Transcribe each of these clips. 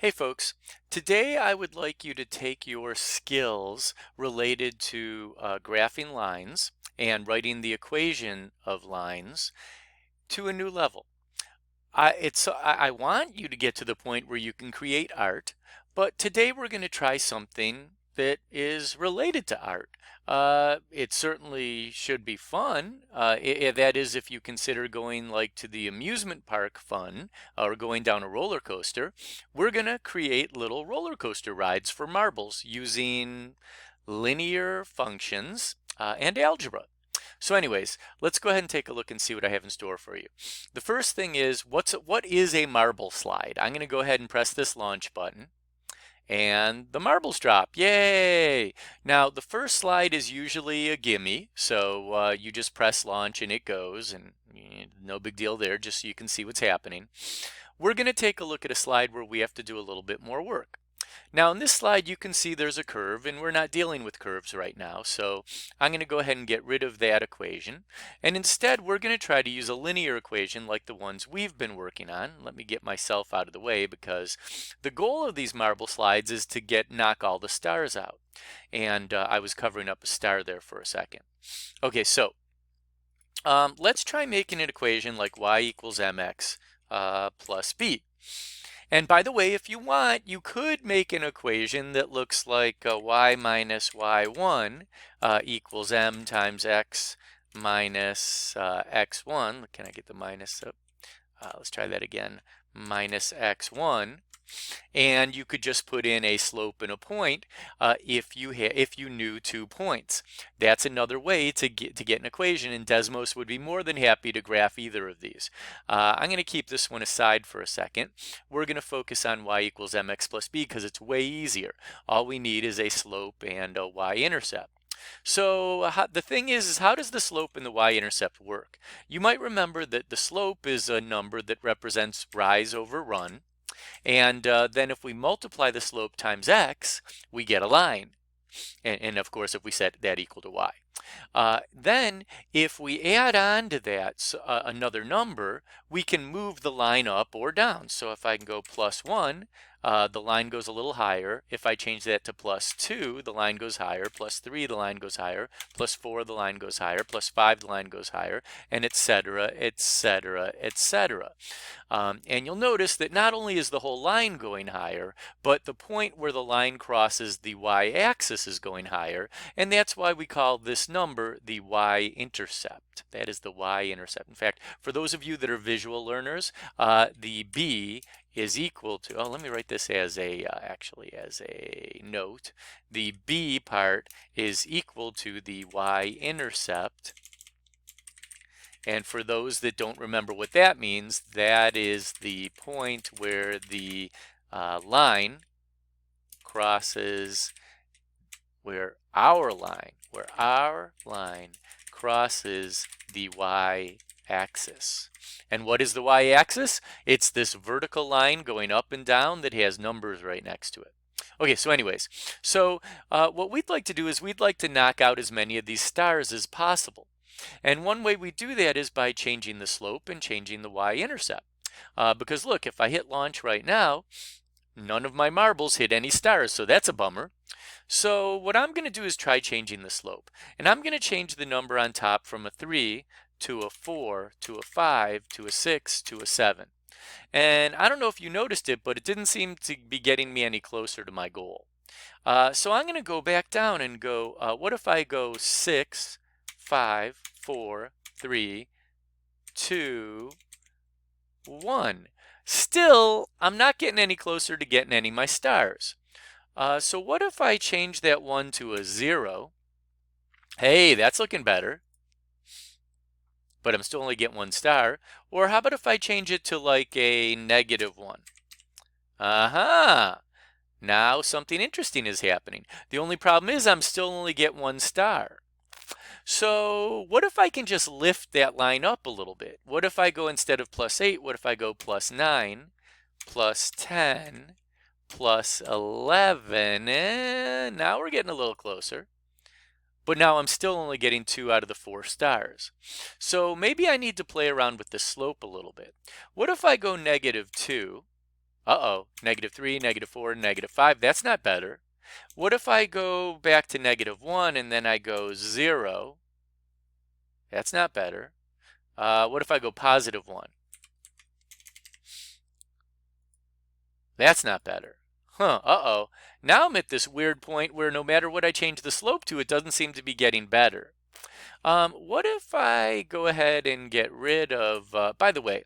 Hey folks, today I would like you to take your skills related to graphing lines and writing the equation of lines to a new level. I want you to get to the point where you can create art, but today we're going to try something that is related to art. It certainly should be fun. That is, if you consider going like to the amusement park fun or going down a roller coaster. We're going to create little roller coaster rides for marbles using linear functions and algebra. So anyways, let's go ahead and take a look and see what I have in store for you. The first thing is, what is a marble slide? I'm going to go ahead and press this launch button and the marbles drop. Yay! Now the first slide is usually a gimme, so you just press launch and it goes, and no big deal there, just so you can see what's happening. We're going to take a look at a slide where we have to do a little bit more work. Now in this slide you can see there's a curve, and we're not dealing with curves right now, so I'm going to go ahead and get rid of that equation, and instead we're going to try to use a linear equation like the ones we've been working on. Let me get myself out of the way, because the goal of these marble slides is to knock all the stars out, and I was covering up a star there for a second. Okay, so let's try making an equation like y equals mx plus b. And by the way, if you want, you could make an equation that looks like y minus y1 equals m times x minus x1. Can I get the minus up? Let's try that again. Minus x1. And you could just put in a slope and a point if you knew 2 points. That's another way to get an equation, and Desmos would be more than happy to graph either of these. I'm going to keep this one aside for a second. We're going to focus on y equals mx plus b because it's way easier. All we need is a slope and a y-intercept. So the thing is how does the slope and the y-intercept work? You might remember that the slope is a number that represents rise over run. And then if we multiply the slope times x, we get a line. And of course, if we set that equal to y. Then if we add on to that another number, we can move the line up or down. So if I can go plus 1, the line goes a little higher. If I change that to plus 2, the line goes higher. Plus 3, the line goes higher. Plus 4, the line goes higher. Plus 5, the line goes higher, and etc., etc., etc. And you'll notice that not only is the whole line going higher, but the point where the line crosses the y-axis is going higher, and that's why we call this number the y-intercept. That is the y-intercept. In fact, for those of you that are visual learners, the b is equal to, let me write this as actually as a note. The b part is equal to the y-intercept. And for those that don't remember what that means, that is the point where the line crosses, where our line crosses the y-axis. And what is the y-axis? It's this vertical line going up and down that has numbers right next to it. Okay, so anyways, what we'd like to do is we'd like to knock out as many of these stars as possible. And one way we do that is by changing the slope and changing the y-intercept. Because look, if I hit launch right now, none of my marbles hit any stars, so that's a bummer. So what I'm going to do is try changing the slope. And I'm going to change the number on top from a 3 to a 4 to a 5 to a 6 to a 7. And I don't know if you noticed it, but it didn't seem to be getting me any closer to my goal. So I'm going to go back down and go, what if I go 6, 5, 4, 3, 2, 1. Still, I'm not getting any closer to getting any of my stars. So what if I change that 1 to a 0? Hey, that's looking better. But I'm still only getting 1 star. Or how about if I change it to like a -1? Aha! Now something interesting is happening. The only problem is I'm still only getting 1 star. So what if I can just lift that line up a little bit? What if I go, instead of plus 8, what if I go plus 9, plus 10, plus 11? Now we're getting a little closer. But now I'm still only getting 2 out of the 4 stars. So maybe I need to play around with the slope a little bit. What if I go -2 Uh-oh, -3, -4, -5. That's not better. What if I go back to -1 and then I go 0? That's not better. What if I go +1? That's not better. Huh, uh-oh. Now I'm at this weird point where no matter what I change the slope to, it doesn't seem to be getting better. What if I go ahead and get rid of, by the way,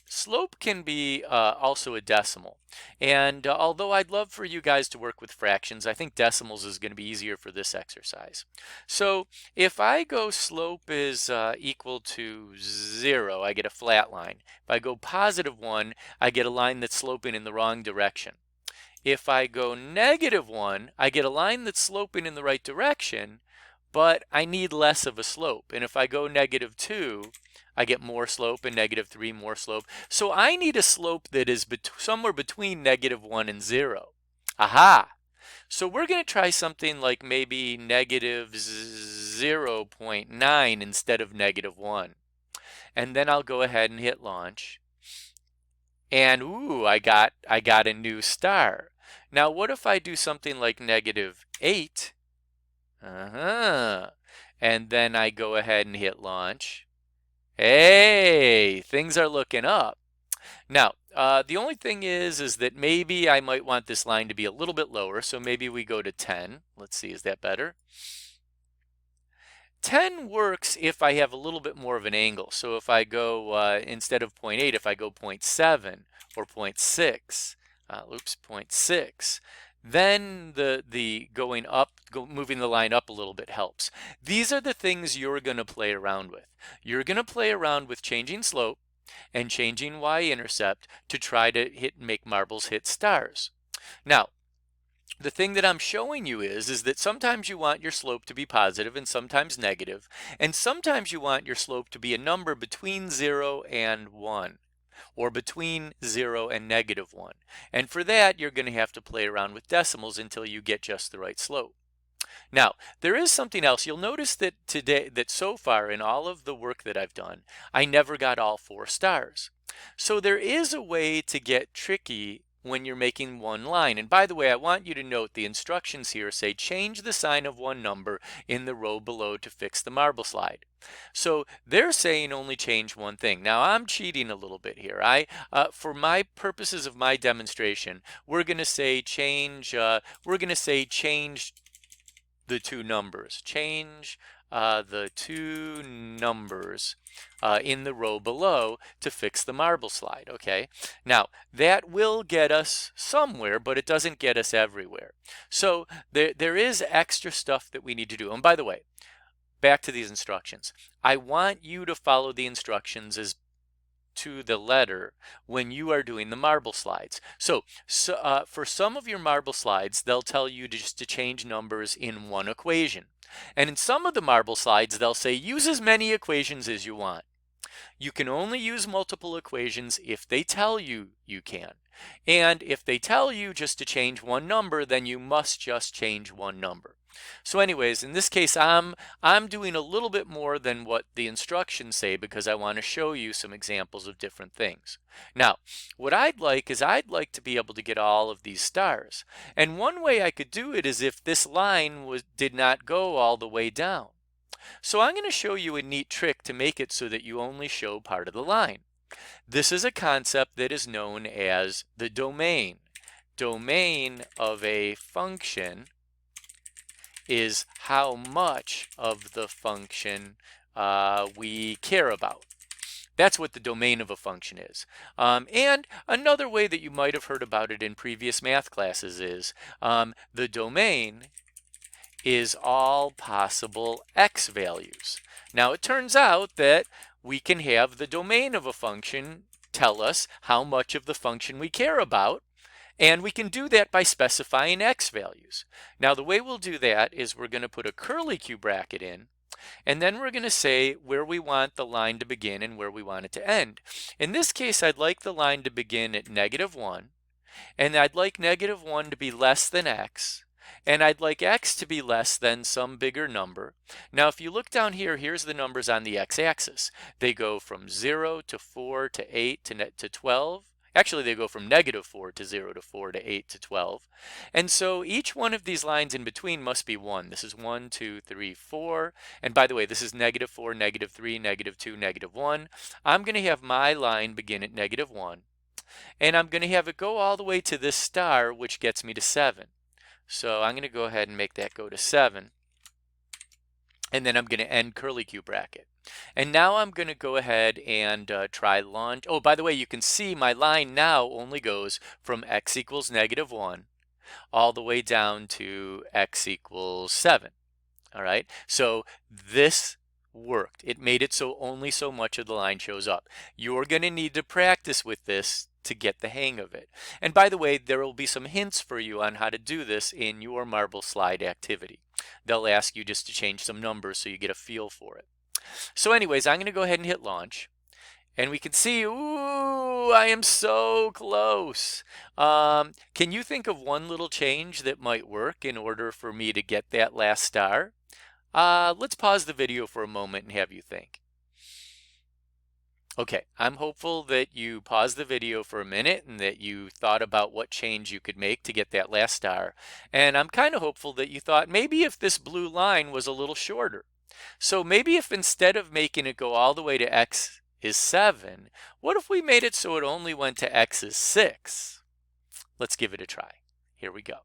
slope can be also a decimal. And although I'd love for you guys to work with fractions, I think decimals is going to be easier for this exercise. So if I go slope is equal to 0, I get a flat line. If I go +1, I get a line that's sloping in the wrong direction. If I go -1, I get a line that's sloping in the right direction, but I need less of a slope. And if I go -2, I get more slope, and -3 more slope. So I need a slope that is somewhere between -1 and 0. Aha! So we're going to try something like maybe -0.9 instead of -1. And then I'll go ahead and hit launch. And ooh, I got a new star. Now what if I do something like -8? And then I go ahead and hit launch. Hey, things are looking up. Now, the only thing is that maybe I might want this line to be a little bit lower, so maybe we go to 10. Let's see, is that better? 10 works if I have a little bit more of an angle. So if I go, instead of 0.8, if I go 0.7 or 0.6, 0.6, then the going up, moving the line up a little bit helps. These are the things you're going to play around with. You're going to play around with changing slope and changing y-intercept to try to make marbles hit stars. Now, the thing that I'm showing you is that sometimes you want your slope to be positive and sometimes negative, and sometimes you want your slope to be a number between 0 and 1, or between 0 and -1. And for that, you're going to have to play around with decimals until you get just the right slope. Now, there is something else. You'll notice that so far in all of the work that I've done, I never got all 4 stars. So there is a way to get tricky when you're making one line. And by the way, I want you to note the instructions here say change the sign of one number in the row below to fix the marble slide. So they're saying only change one thing. Now I'm cheating a little bit here. For my purposes of my demonstration, we're going to say change the two numbers. Change the two numbers in the row below to fix the marble slide, okay? Now, that will get us somewhere, but it doesn't get us everywhere. So there is extra stuff that we need to do. And by the way, back to these instructions. I want you to follow the instructions as to the letter when you are doing the marble slides. So for some of your marble slides, they'll tell you just to change numbers in one equation. And in some of the marble slides, they'll say use as many equations as you want. You can only use multiple equations if they tell you you can. And if they tell you just to change one number, then you must just change one number. So anyways, in this case, I'm doing a little bit more than what the instructions say because I want to show you some examples of different things. Now, what I'd like to be able to get all of these stars. And one way I could do it is if this line did not go all the way down. So I'm going to show you a neat trick to make it so that you only show part of the line. This is a concept that is known as the domain. Domain of a function is how much of the function we care about. That's what the domain of a function is. And another way that you might have heard about it in previous math classes is the domain is all possible x values. Now it turns out that we can have the domain of a function tell us how much of the function we care about, and we can do that by specifying x values. Now the way we'll do that is we're going to put a curly Q bracket in, and then we're going to say where we want the line to begin and where we want it to end. In this case, I'd like the line to begin at -1, and I'd like -1 to be less than x, and I'd like x to be less than some bigger number. Now if you look down here, here's the numbers on the x-axis. They go from 0 to 4 to 8 to 12 Actually, they go from -4 to 0 to 4 to 8 to 12. And so each one of these lines in between must be 1. This is 1, 2, 3, 4. And by the way, this is -4, -3, -2, -1. I'm going to have my line begin at -1. And I'm going to have it go all the way to this star, which gets me to 7. So I'm going to go ahead and make that go to 7. And then I'm going to end curly Q bracket. And now I'm going to go ahead and try launch. Oh, by the way, you can see my line now only goes from x equals -1 all the way down to x equals 7. All right, so this worked. It made it so only so much of the line shows up. You're going to need to practice with this to get the hang of it. And by the way, there will be some hints for you on how to do this in your marble slide activity. They'll ask you just to change some numbers so you get a feel for it. So anyways, I'm going to go ahead and hit launch. And we can see, ooh, I am so close. Can you think of one little change that might work in order for me to get that last star? Let's pause the video for a moment and have you think. Okay, I'm hopeful that you paused the video for a minute and that you thought about what change you could make to get that last star. And I'm kind of hopeful that you thought maybe if this blue line was a little shorter. So maybe if instead of making it go all the way to x is 7, what if we made it so it only went to x is 6? Let's give it a try. Here we go.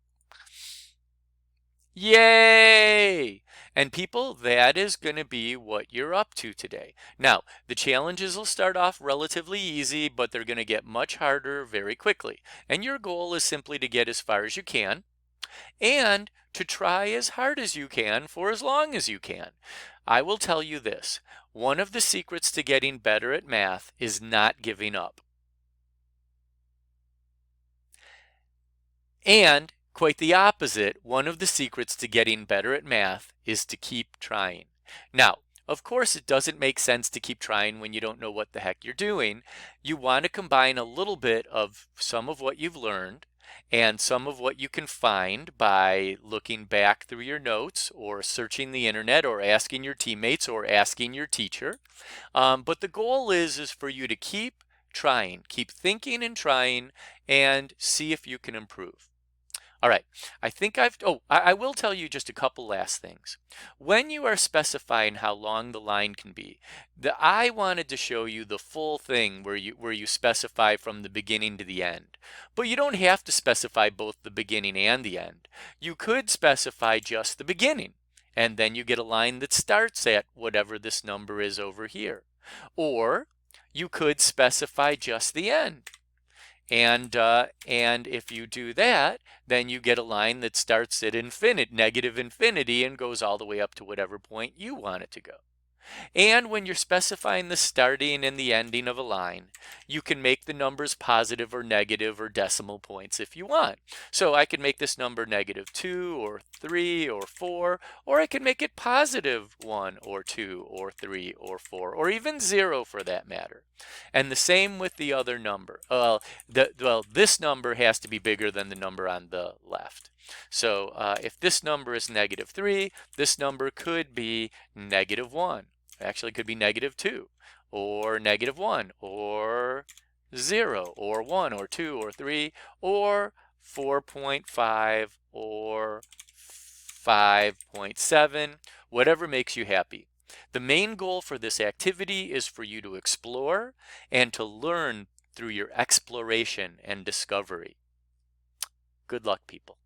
Yay! And people, that is going to be what you're up to today. Now, the challenges will start off relatively easy, but they're going to get much harder very quickly. And your goal is simply to get as far as you can and to try as hard as you can for as long as you can. I will tell you this, one of the secrets to getting better at math is not giving up. And quite the opposite, one of the secrets to getting better at math is to keep trying. Now, of course, it doesn't make sense to keep trying when you don't know what the heck you're doing. You want to combine a little bit of some of what you've learned and some of what you can find by looking back through your notes or searching the internet or asking your teammates or asking your teacher. But the goal is for you to keep trying, keep thinking and trying, and see if you can improve. All right, I think I will tell you just a couple last things. When you are specifying how long the line can be, I wanted to show you the full thing where you specify from the beginning to the end. But you don't have to specify both the beginning and the end. You could specify just the beginning, and then you get a line that starts at whatever this number is over here. Or you could specify just the end. And if you do that, then you get a line that starts at negative infinity and goes all the way up to whatever point you want it to go. And when you're specifying the starting and the ending of a line, you can make the numbers positive or negative or decimal points if you want. So I can make this number -2 or 3 or 4, or I can make it +1 or 2 or 3 or 4, or even 0 for that matter. And the same with the other number. This number has to be bigger than the number on the left. So if this number is -3, this number could be -1. Actually, it could be -2 or -1 or 0 or 1 or 2 or 3 or 4.5 or 5.7, whatever makes you happy. The main goal for this activity is for you to explore and to learn through your exploration and discovery. Good luck, people.